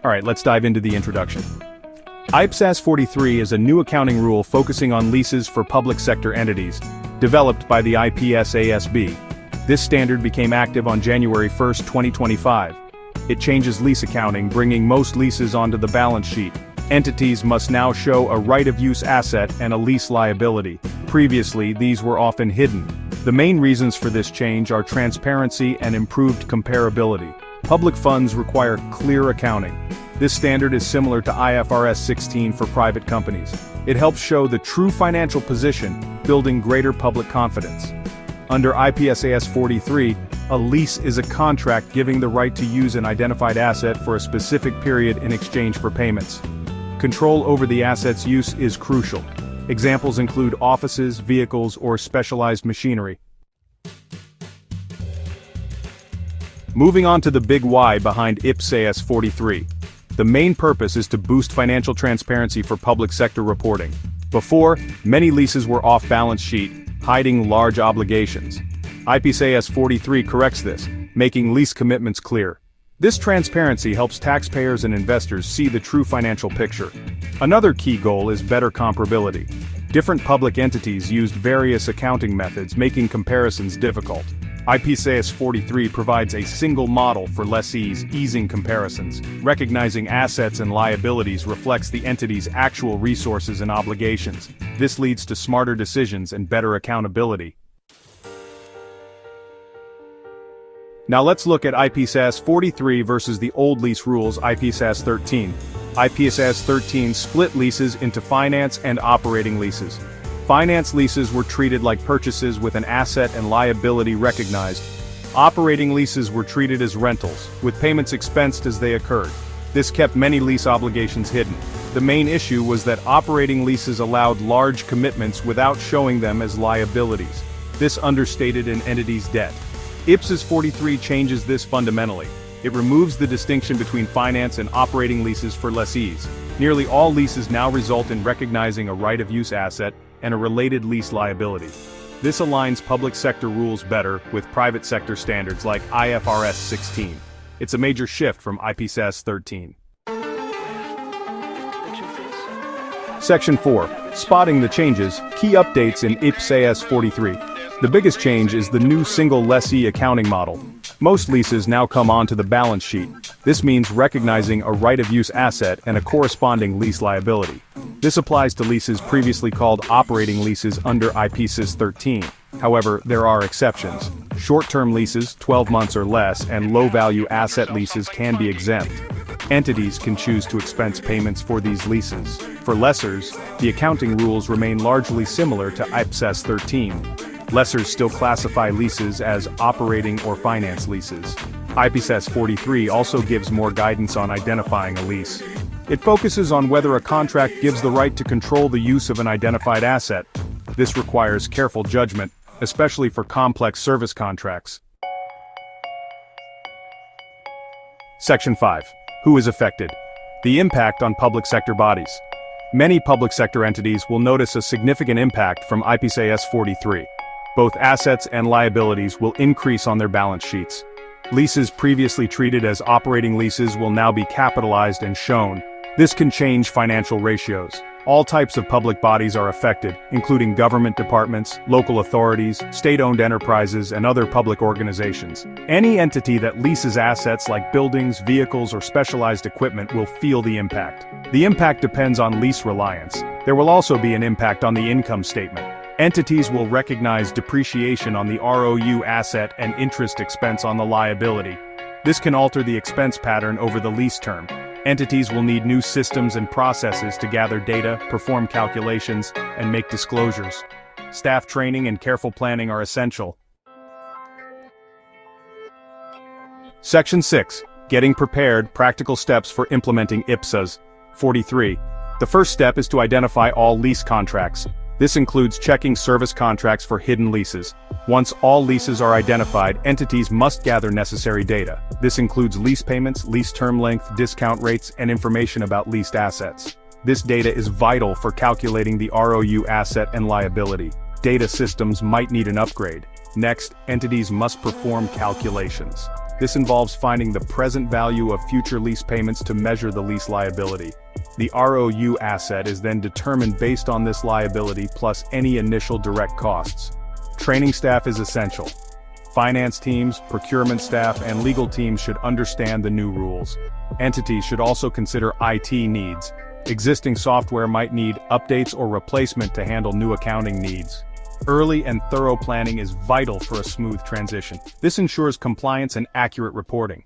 Alright, let's dive into the introduction. Ipsas 43 is a new accounting rule focusing on leases for public sector entities, developed by the Ipsas. This standard became active on January 1, 2025. It changes lease accounting, bringing most leases onto the balance sheet. Entities must now show a right-of-use asset and a lease liability. Previously, these were often hidden. The main reasons for this change are transparency and improved comparability. Public funds require clear accounting. This standard is similar to IFRS 16 for private companies. It helps show the true financial position, building greater public confidence. Under Ipsas 43, a lease is a contract giving the right to use an identified asset for a specific period in exchange for payments. Control over the asset's use is crucial. Examples include offices, vehicles, or specialized machinery. Moving on to the big why behind Ipsas 43. The main purpose is to boost financial transparency for public sector reporting. Before, many leases were off balance sheet, hiding large obligations. Ipsas 43 corrects this, making lease commitments clear. This transparency helps taxpayers and investors see the true financial picture. Another key goal is better comparability. Different public entities used various accounting methods, making comparisons difficult. Ipsas 43 provides a single model for lessees, easing comparisons. Recognizing assets and liabilities reflects the entity's actual resources and obligations. This leads to smarter decisions and better accountability. Now let's look at Ipsas 43 versus the old lease rules Ipsas 13. Ipsas 13 split leases into finance and operating leases. Finance leases were treated like purchases with an asset and liability recognized. Operating leases were treated as rentals, with payments expensed as they occurred. This kept many lease obligations hidden. The main issue was that operating leases allowed large commitments without showing them as liabilities. This understated an entity's debt. Ipsas 43 changes this fundamentally. It removes the distinction between finance and operating leases for lessees. Nearly all leases now result in recognizing a right-of-use asset and a related lease liability. This aligns public sector rules better with private sector standards like IFRS 16. It's a major shift from Ipsas 13. Section 4. Spotting the changes, key updates in Ipsas 43. The biggest change is the new single lessee accounting model. Most leases now come onto the balance sheet. This means recognizing a right-of-use asset and a corresponding lease liability. This applies to leases previously called operating leases under Ipsas 13. However, there are exceptions. Short-term leases, 12 months or less, and low-value asset leases can be exempt. Entities can choose to expense payments for these leases. For lessors, the accounting rules remain largely similar to Ipsas 13. Lessors still classify leases as operating or finance leases. Ipsas 43 also gives more guidance on identifying a lease. It focuses on whether a contract gives the right to control the use of an identified asset. This requires careful judgment, especially for complex service contracts. Section 5. Who is affected? The impact on public sector bodies. Many public sector entities will notice a significant impact from Ipsas 43. Both assets and liabilities will increase on their balance sheets. Leases previously treated as operating leases will now be capitalized and shown. This can change financial ratios. All types of public bodies are affected, including government departments, local authorities, state-owned enterprises, and other public organizations. Any entity that leases assets like buildings, vehicles, or specialized equipment will feel the impact. The impact depends on lease reliance. There will also be an impact on the income statement. Entities will recognize depreciation on the ROU asset and interest expense on the liability. This can alter the expense pattern over the lease term. Entities will need new systems and processes to gather data, perform calculations, and make disclosures. Staff training and careful planning are essential. Section 6. Getting prepared, practical steps for implementing Ipsas 43. The first step is to identify all lease contracts. This includes checking service contracts for hidden leases. Once all leases are identified, entities must gather necessary data. This includes lease payments, lease term length, discount rates, and information about leased assets. This data is vital for calculating the ROU asset and liability. Data systems might need an upgrade. Next, entities must perform calculations. This involves finding the present value of future lease payments to measure the lease liability. The ROU asset is then determined based on this liability plus any initial direct costs. Training staff is essential. Finance teams, procurement staff, and legal teams should understand the new rules. Entities should also consider IT needs. Existing software might need updates or replacement to handle new accounting needs. Early and thorough planning is vital for a smooth transition. This ensures compliance and accurate reporting.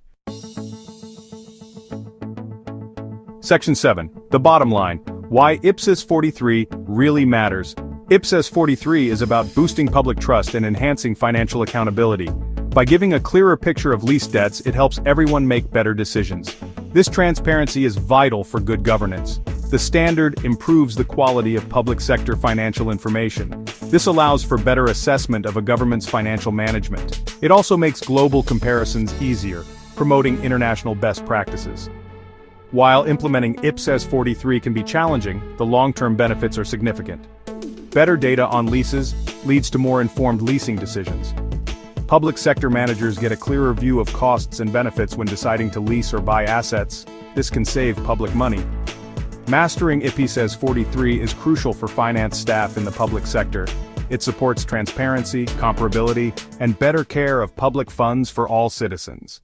Section 7. The bottom line. Why Ipsas 43 really matters. Ipsas 43 is about boosting public trust and enhancing financial accountability. By giving a clearer picture of lease debts, it helps everyone make better decisions. This transparency is vital for good governance. The standard improves the quality of public sector financial information. This allows for better assessment of a government's financial management. It also makes global comparisons easier, promoting international best practices. While implementing Ipsas 43 can be challenging, the long-term benefits are significant. Better data on leases leads to more informed leasing decisions. Public sector managers get a clearer view of costs and benefits when deciding to lease or buy assets. This can save public money. Mastering Ipsas 43 is crucial for finance staff in the public sector. It supports transparency, comparability, and better care of public funds for all citizens.